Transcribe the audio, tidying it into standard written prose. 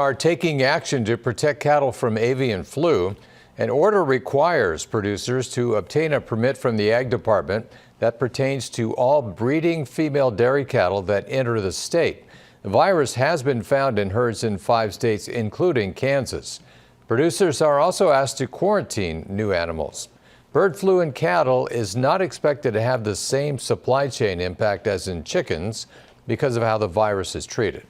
Are taking action to protect cattle from avian flu. An order requires producers to obtain a permit from the Ag Department that pertains to all breeding female dairy cattle that enter the state. The virus has been found in herds in 5 states, including Kansas. Producers are also asked to quarantine new animals. Bird flu in cattle is not expected to have the same supply chain impact as in chickens because of how the virus is treated.